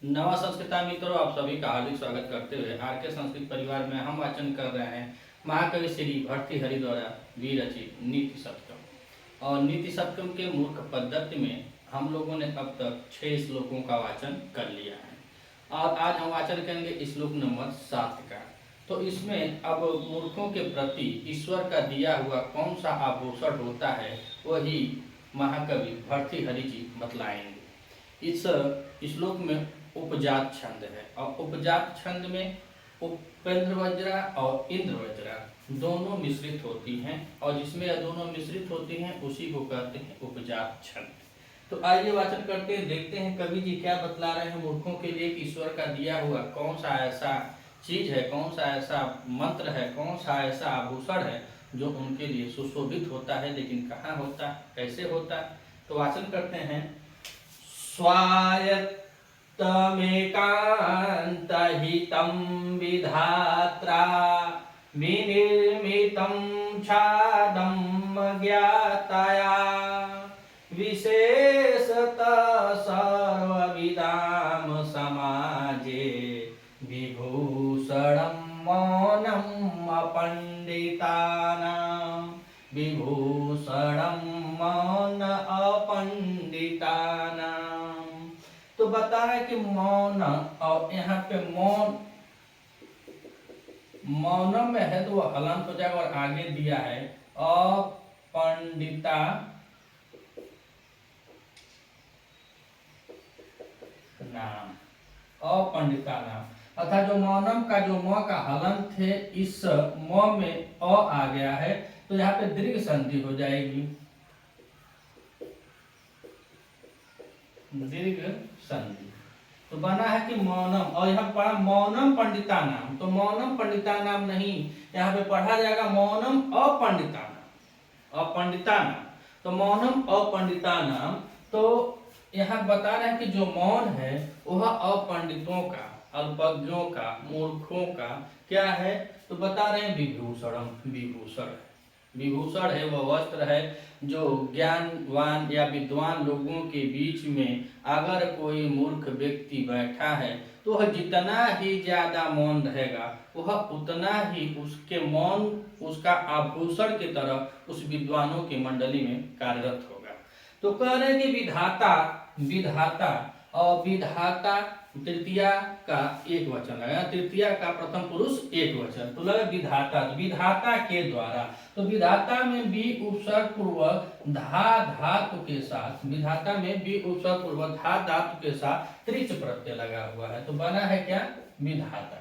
नवा संस्कृता मित्रों, आप सभी का हार्दिक स्वागत करते हुए आर के संस्कृत परिवार में हम वाचन कर रहे हैं महाकवि श्री भर्तृहरि द्वारा विरचित नीति शतकम। और नीति शतकम के मूर्ख पद्धति में हम लोगों ने अब तक 6 श्लोकों का वाचन कर लिया है और आज हम वाचन करेंगे श्लोक नंबर 7 का। तो इसमें अब मूर्खों के प्रति ईश्वर का दिया हुआ कौन सा आभूषण होता है वही महाकवि भर्तृहरि जी बतलाएंगे। इस श्लोक में उपजात छंद है और उपजात छंद में उपेंद्र वज्रा और इंद्र वज्रा दोनों मिश्रित होती हैं और जिसमें यह दोनों मिश्रित होती हैं उसी को कहते हैं उपजात छंद। तो आइए वाचन करते हैं, देखते हैं कवि जी क्या बतला रहे हैं मूर्खों के लिए कि ईश्वर का दिया हुआ कौन सा ऐसा चीज है, कौन सा ऐसा मंत्र है, कौन सा ऐसा आभूषण है जो उनके लिए सुशोभित होता है, लेकिन कहाँ होता है, कैसे होता है। तो वाचन करते हैं। स्वायत्त तमेकान्तहितं विधात्रा विनिर्मितं छादं ज्ञातया विशेषतः सर्वविदां समाजे विभूषणं मौनम् अपण्डितानां विभूषणं मौन अपण्डितानां। तो बता रहा है कि मौन, और यहाँ पे मौनम में है तो वह हलंत हो जाएगा और आगे दिया है अपंडिता नाम, अपंडिता नाम। अर्थात जो मौनम का जो म का हलंत है इस म में अ आ गया है तो यहाँ पे दीर्घ संधि हो जाएगी, दीर्घ संधि। तो बना है कि मौनम, और यहाँ पढ़ा मौनम पंडिता नाम, तो मौनम पंडिता नाम नहीं, यहाँ पे पढ़ा जाएगा मौनम अपंडिता नाम, अपंडिता नाम। तो मौनम अपंडिता नाम, तो यहाँ बता रहे हैं कि जो मौन है वह अपंडितों का, अल्पज्ञों का, मूर्खों का क्या है। तो बता रहे हैं विभूषणम, विभूषण, विभूषण है वह वस्त्र है जो ज्ञानवान या विद्वान लोगों के बीच में अगर कोई मूर्ख व्यक्ति बैठा है तो वह जितना ही ज्यादा मौन रहेगा वह उतना ही उसके मौन उसका आभूषण की तरह उस विद्वानों की मंडली में कार्यरत होगा। तो कह रहे हैं कि विधाता, विधाता और विधाता तृतीया का एक वचन लगा, तृतीया का प्रथम पुरुष एक वचन, तो लगा विधाता, विधाता के द्वारा। तो विधाता में बी उपसर्ग पूर्वक धा धातु के साथ, विधाता में बी उपसर्ग पूर्वक धा धातु के साथ त्रिच प्रत्यय लगा हुआ है, तो बना है क्या विधाता।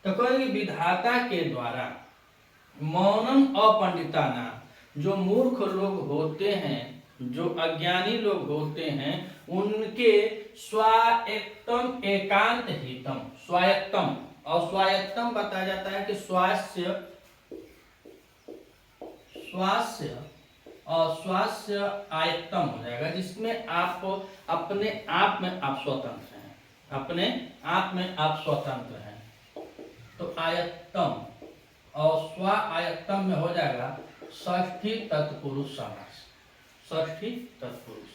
तो कहेंगे विधाता के द्वारा मौनम अपंडिता नाम, जो मूर्ख लोग होते हैं, जो अज्ञानी लोग होते हैं उनके स्वायत्तम एकांत हितम, स्वायत्तम और स्वायत्तम बताया जाता है कि स्वास्य, स्वास्य और स्वास्य आयत्तम हो जाएगा, जिसमें आप अपने आप में आप स्वतंत्र हैं, अपने आप में आप स्वतंत्र हैं। तो आयत्तम और स्व आयत्तम में हो जाएगा षष्ठी तत्पुरुष समास, षष्ठी तत्पुरुष।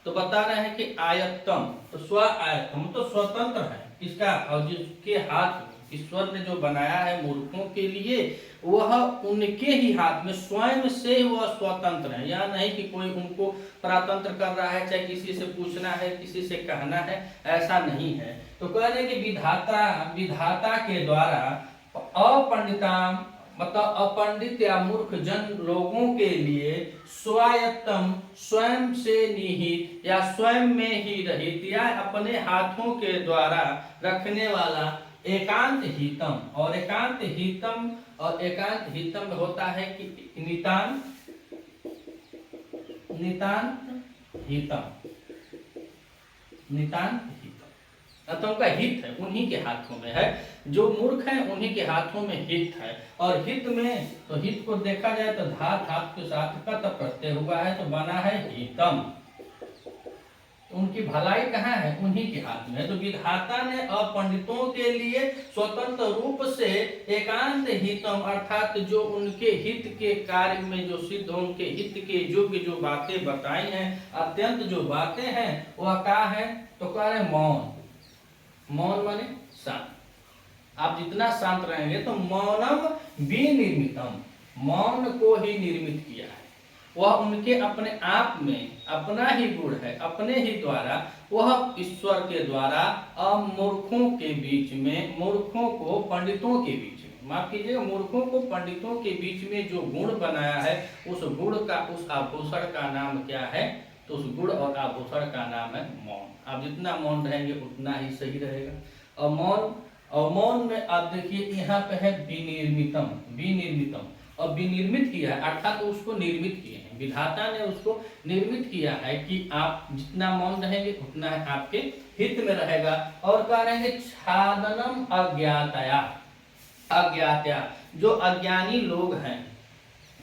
तो बता रहे हैं कि आयत्तम, तो स्व आयत्तम तो स्वतंत्र है इसका, और जिसके हाथ ईश्वर ने जो बनाया है मूर्खों के लिए वह उनके ही हाथ में स्वयं से वह स्वतंत्र है, या नहीं कि कोई उनको परातंत्र कर रहा है, चाहे किसी से पूछना है किसी से कहना है, ऐसा नहीं है। तो कह रहे कि विधाता, विधाता के द्वारा अपंडिताम मतलब अपंडित या मूर्ख जन लोगों के लिए स्वायत्तम स्वयं से निहित या स्वयं में ही रहित या अपने हाथों के द्वारा रखने वाला एकांत हितम, और एकांत हितम, और एकांत हितम में होता है कि नितांत, नितांत हितम, नितांत हितम, तो उनका हित है उन्हीं के हाथों में है, जो मूर्ख है उन्हीं के हाथों में हित है। और हित में तो हित को देखा जाए तो धा धातु के साथ कत प्रत्यय हुआ है तो बना है हितम, उनकी भलाई कहाँ है उन्हीं के हाथ में है। तो विधाता ने अपंडितों के लिए स्वतंत्र रूप से एकांत हितम अर्थात जो उनके हित के कार्य में जो सिद्ध उनके हित के योग्य जो बातें बताई हैं, अत्यंत जो बातें हैं वह क्या है, तो कह रहे मौन, मौन माने शांत। आप जितना शांत रहेंगे तो मौनम विनिर्मितम, मौन को ही निर्मित किया है। वह उनके अपने आप में अपना ही गुण है, अपने ही द्वारा, वह ईश्वर के द्वारा मूर्खों के बीच में, मूर्खों को पंडितों के बीच में, माफ कीजिएगा, मूर्खों को पंडितों के बीच में जो गुण बनाया है, उस गुण का, उस आभूषण का नाम क्या है? तो उस गुण और आभूषण का नाम है मौन। आप जितना मौन रहेंगे उतना ही सही रहेगा। और मौन में आप देखिए यहाँ पे है विनिर्मितम, विनिर्मितम, और विनिर्मित किया है अर्थात तो उसको निर्मित किए हैं, विधाता ने उसको निर्मित किया है कि आप जितना मौन रहेंगे उतना है आपके हित में रहेगा। और कह रहे हैं छादनम अज्ञातया, अज्ञात्या, जो अज्ञानी लोग हैं,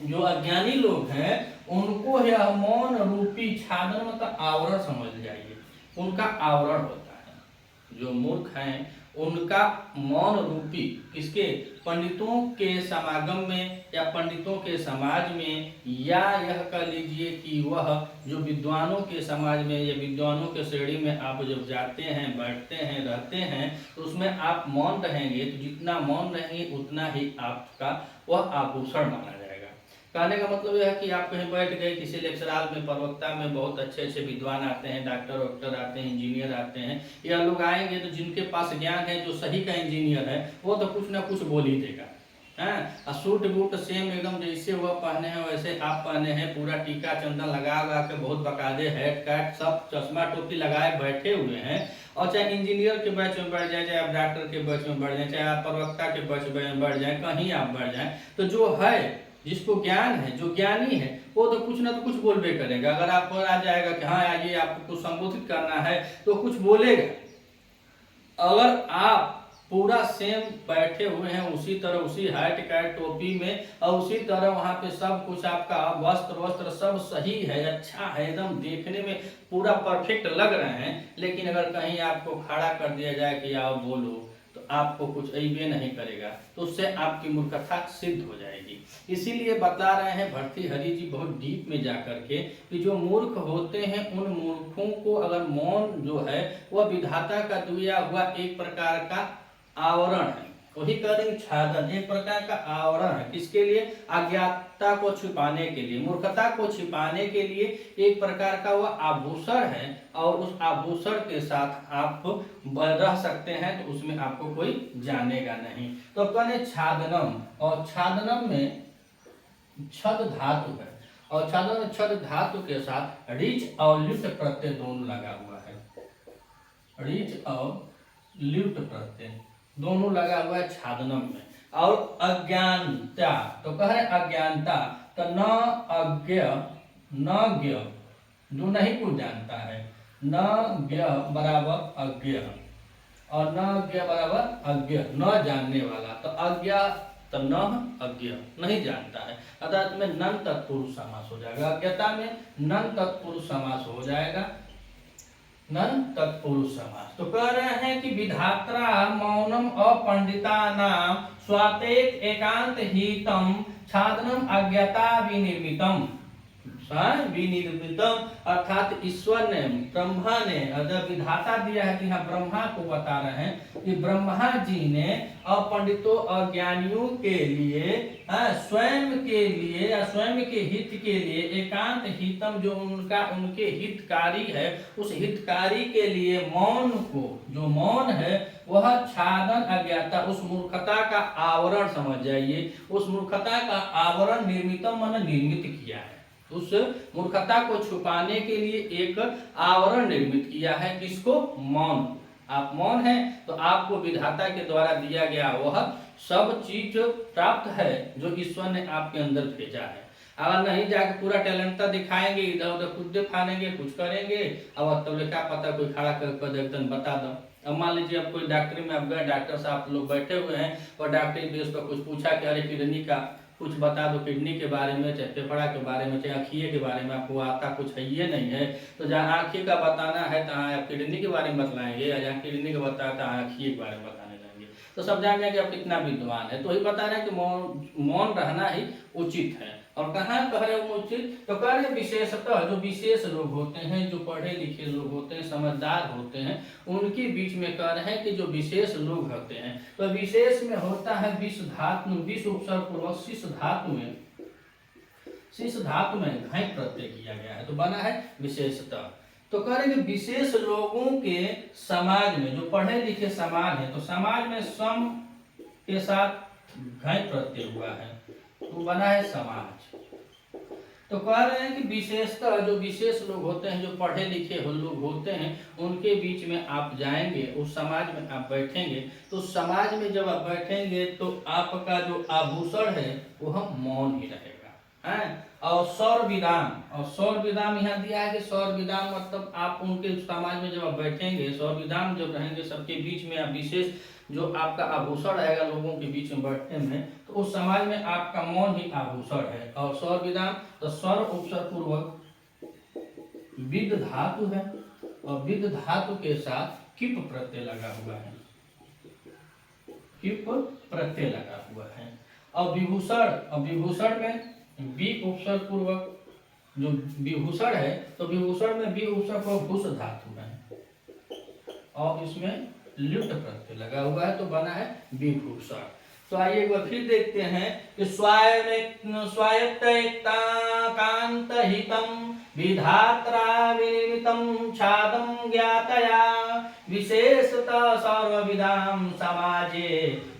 जो अज्ञानी लोग हैं उनको यह मौन रूपी, छादन मतलब आवरण समझ जाइए, उनका आवरण होता है। जो मूर्ख हैं उनका मौन रूपी, किसके? पंडितों के समागम में या पंडितों के समाज में, या यह कह लीजिए कि वह जो विद्वानों के समाज में या विद्वानों के श्रेणी में आप जब जाते हैं, बैठते हैं, रहते हैं, तो उसमें आप मौन रहेंगे, तो जितना मौन रहेंगे उतना ही आपका वह आभूषण माना जाएगा। कहने का मतलब यह है कि आप कहीं बैठ गए किसी लेक्चराल में, प्रवक्ता में, बहुत अच्छे अच्छे विद्वान आते हैं, डॉक्टर वॉक्टर आते हैं, इंजीनियर आते हैं, यह लोग आएंगे तो जिनके पास ज्ञान है, जो सही का इंजीनियर है, वो तो कुछ ना कुछ बोल ही देगा। हाँ, सूट बूट सेम एकदम जैसे वह पहने हैं वैसे आप पहने हैं, पूरा टीका चंदन लगा लगा के बहुत बकायदे, हेड कैट सब चश्मा टोपी लगाए बैठे हुए हैं। और चाहे इंजीनियर के बैच में बढ़ जाए, चाहे आप डॉक्टर के बैच में बढ़ जाए, चाहे आप प्रवक्ता के बैच में बढ़ जाए, कहीं आप बढ़ जाए, तो जो है, जिसको ज्ञान है, जो ज्ञानी है, वो तो कुछ ना तो कुछ बोलबे करेगा। अगर आप पर आ जाएगा कि हाँ आइए आपको कुछ संबोधित करना है, तो कुछ बोलेगा। अगर आप पूरा सेम बैठे हुए हैं उसी तरह, उसी हाइट कैट टोपी में, और उसी तरह वहां पे सब कुछ आपका वस्त्र सब सही है, अच्छा है, एकदम देखने में पूरा परफेक्ट लग रहे हैं, लेकिन अगर कहीं आपको खड़ा कर दिया जाए कि आओ बोलो, तो आपको कुछ अइबे नहीं करेगा, तो उससे आपकी मूर्खता सिद्ध हो जाएगी। इसीलिए बता रहे हैं भर्तृहरि जी बहुत डीप में जाकर के कि जो मूर्ख होते हैं उन मूर्खों को अगर मौन जो है वह विधाता का दिया हुआ एक प्रकार का आवरण है, वही कह रहे हैं छादन, एक प्रकार का आवरण है। किसके लिए? अज्ञातता को छिपाने के लिए, मूर्खता को छिपाने के लिए एक प्रकार का वह आभूषण है, और उस आभूषण के साथ आप रह सकते हैं, तो उसमें आपको कोई जानेगा नहीं। तो कहने छादनम, और छादनम में छद धातु है, और छादन में छद धातु के साथ रीच और लिप्त प्रत्यय दोनों लगा हुआ है, रीच और लिप्त प्रत्यय दोनों लगा हुआ है छादनम में। और अज्ञानता, तो कह रहे अज्ञानता, तो न अज्ञ न ज्ञ, जो नहीं कुछ जानता है, न ज्ञ बराबर अज्ञ, और न ज्ञ बराबर अज्ञ, न जानने वाला, तो अज्ञ तो न अज्ञ, नहीं जानता है, अर्थात में नन तत्पुरुष समास हो जाएगा। अज्ञता में नन तत्पुरुष समास हो जाएगा, नन तत्पुरुष समास। तो कह रहे हैं कि विधात्रा मौनम अपंडितानाम स्वातेत एकांत हितम छादनम अज्ञता विनिर्मितम, विनिर्मितम, अर्थात ईश्वर ने, ब्रह्मा ने, अगर विधाता दिया है कि यहाँ ब्रह्मा को बता रहे हैं कि ब्रह्मा जी ने अपंडितों अज्ञानियों के लिए, स्वयं के लिए या स्वयं के हित के लिए एकांत हितम, जो उनका उनके हितकारी है, उस हितकारी के लिए मौन को, जो मौन है वह छादन अज्ञाता, उस मूर्खता का आवरण समझ जाइए, उस मूर्खता का आवरण निर्मितम मन निर्मित किया है, उस मूर्खता को छुपाने के लिए एक आवरण निर्मित किया है। किसको? मौन। आप मौन हैं तो आपको विधाता के द्वारा दिया गया वह सब चीज प्राप्त है जो ईश्वर ने आपके अंदर भेजा है। अगर नहीं जाके पूरा टैलेंट दिखाएंगे, इधर उधर कुछ दिखाएंगे, कुछ करेंगे, अब तब क्या पता कोई खड़ा कर देते बता दो। अब मान लीजिए अब कोई डॉक्टरी में आप गए, डॉक्टर साहब लोग बैठे हुए हैं और डॉक्टरी बेस पर कुछ पूछा कि अरे किडनी का कुछ बता दो, किडनी के बारे में, चाहे फेफड़ा के बारे में, चाहे आँखिए के बारे में, आपको आता कुछ है ये नहीं है, तो जहाँ आँखिए का बताना है तो आप किडनी के बारे में बतलाएंगे, या जहाँ किडनी का बताया तो आँखिए के बारे में बताने जाएंगे। तो सब जान जाएंगे आप कितना विद्वान है। तो वही बता रहे हैं कि मौन रहना ही उचित है। और कहाँ कह रहे हैं उचित, तो कह रहे हैं विशेषतः जो विशेष लोग होते हैं, जो पढ़े लिखे लोग होते हैं, समझदार होते हैं, उनके बीच में कह रहे हैं कि जो विशेष लोग होते हैं, तो विशेष में होता है विष धातु, विष उपसर्ग पूर्वक शिष धातु में घय प्रत्यय किया गया है, तो बना है विशेषतः। तो कह रहे हैं कि विशेष लोगों के समाज में, जो पढ़े लिखे समाज है, तो समाज में सम के साथ घय प्रत्यय हुआ है, तो बना है समाज। तो कह रहे हैं कि विशेषतः जो विशेष लोग होते हैं, जो पढ़े लिखे लोग होते हैं, उनके बीच में आप जाएंगे, उस समाज में आप बैठेंगे, तो समाज में जब आप बैठेंगे तो आपका जो आभूषण है वो हम मौन ही रहेगा है। और सौर विदाम यहाँ दिया है कि सौर विदाम मतलब आप उनके समाज में जब आप बैठेंगे, सौर विदाम जब रहेंगे, सबके बीच में आप विशेष जो आपका आभूषण रहेगा लोगों के बीच में बैठने में, तो उस समाज में आपका मौन ही आभूषण है। और सौर विदाम तो स्वर उपसर्ग पूर्वक विद धातु है, और विद धातु के साथ किप प्रत्यय लगा हुआ है, किप प्रत्यय लगा हुआ है। और विभूषण में बी उपसर्ग पूर्वक जो विभूषण है, तो विभूषण में बी उपसर्ग पूर्वक भूष धातु है, और इसमें लुट प्रत्यय लगा हुआ है, तो बना है विभूषण। तो आइए एक बार फिर देखते हैं कि स्वायत्त कांत हितम विधात्रा विनिमितम छादम ज्ञातया विशेषतः सर्वविदाम समाजे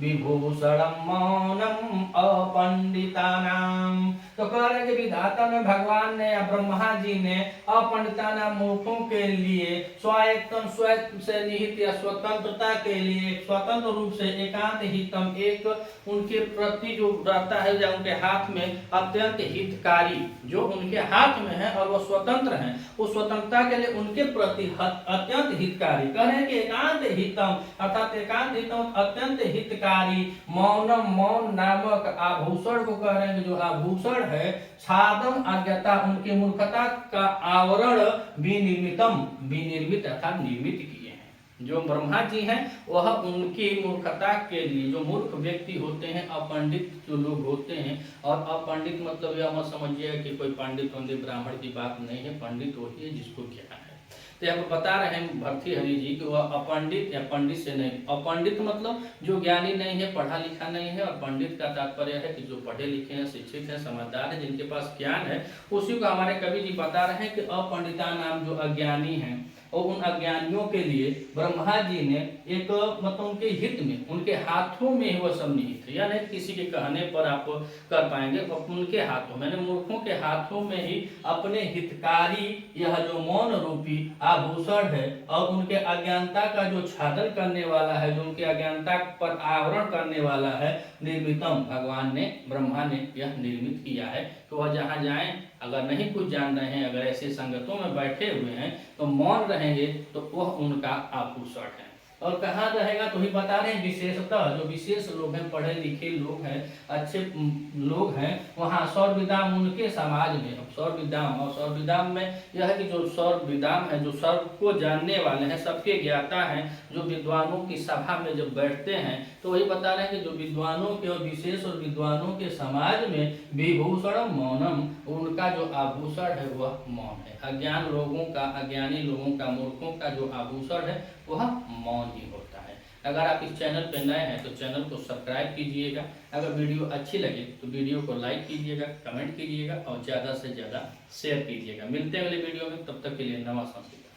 विभूषणम मौनम अपंडितानाम। तो कह रहे हैं कि विधाता में भगवान ने या ब्रह्मा जी ने अपंडिताना मूर्खों के लिए स्वायत्तम, स्वयं से निहित या स्वतंत्रता के लिए स्वतंत्र रूप से एकांत हितम, एक उनके प्रति जो रहता है या उनके हाथ में अत्यंत हितकारी, जो उनके हाथ में है और वो स्वतंत्र हैं, उस स्वतंत्रता के लिए उनके प्रति अत्यंत हितकारी। कह रहे हैं कि एकांत हितम अर्थात एकांत हितम अत्यंत हितकारी मौनम, मौन नामक आभूषण को कह रहे हैं कि जो आभूषण है छादम अज्ञता, उनकी मूर्खता का आवरण विनिर्मित अर्थात निर्मित किए हैं। जो ब्रह्मा जी हैं वह उनकी मूर्खता के लिए, जो मूर्ख व्यक्ति होते हैं, अपंडित जो लोग होते हैं, और अपंडित मतलब यह मत समझिएगा कि कोई पंडित ब्राह्मण की बात नहीं है, पंडित वही है जिसको ज्ञान है। तो यहाँ पर बता रहे हैं भर्तृहरि जी कि वह अपंडित या पंडित से नहीं, अपंडित मतलब जो ज्ञानी नहीं है, पढ़ा लिखा नहीं है, और पंडित का तात्पर्य है कि जो पढ़े लिखे हैं, शिक्षित हैं, समझदार हैं, जिनके पास ज्ञान है। उसी को हमारे कवि जी बता रहे हैं कि अपंडिता नाम जो अज्ञानी हैं, और उन अज्ञानियों के लिए ब्रह्मा जी ने एक मतलब उनके हित में, उनके हाथों में ही वह सब निहित है, या नहीं किसी के कहने पर आप कर पाएंगे, उनके हाथों में, मूर्खों के हाथों में ही अपने हितकारी यह जो मौन रूपी आभूषण है, और उनके अज्ञानता का जो छादन करने वाला है, जो उनके अज्ञानता पर आवरण करने वाला है, निर्मितम, भगवान ने, ब्रह्मा ने यह निर्मित किया है। तो वह जहाँ जाएं, अगर नहीं कुछ जान रहे हैं, अगर ऐसे संगतों में बैठे हुए हैं, तो मौन रहेंगे, तो वह उनका आभूषण है। और कहाँ रहेगा, तो ही बता रहे हैं विशेषतः जो विशेष लोग हैं, पढ़े लिखे लोग हैं, अच्छे लोग हैं, वहाँ सौर विदाम उनके समाज में। सौर विदाम, और सौर विदाम में यह है कि जो सौर विदाम है, जो सबको जानने वाले हैं, सबके ज्ञाता हैं, जो विद्वानों की सभा में जब बैठते हैं, तो वही बता रहे हैं कि जो विद्वानों के और विशेष और विद्वानों के समाज में विभूषणम मौनम, उनका जो आभूषण है वह मौन है। अज्ञान लोगों का, अज्ञानी लोगों का, मूर्खों का जो आभूषण है वह मौन ही होता है। अगर आप इस चैनल पर नए हैं तो चैनल को सब्सक्राइब कीजिएगा, अगर वीडियो अच्छी लगे तो वीडियो को लाइक कीजिएगा, कमेंट कीजिएगा, और ज़्यादा से ज़्यादा शेयर कीजिएगा। मिलते हैं अगले वीडियो में, तब तक के लिए नमस्कार।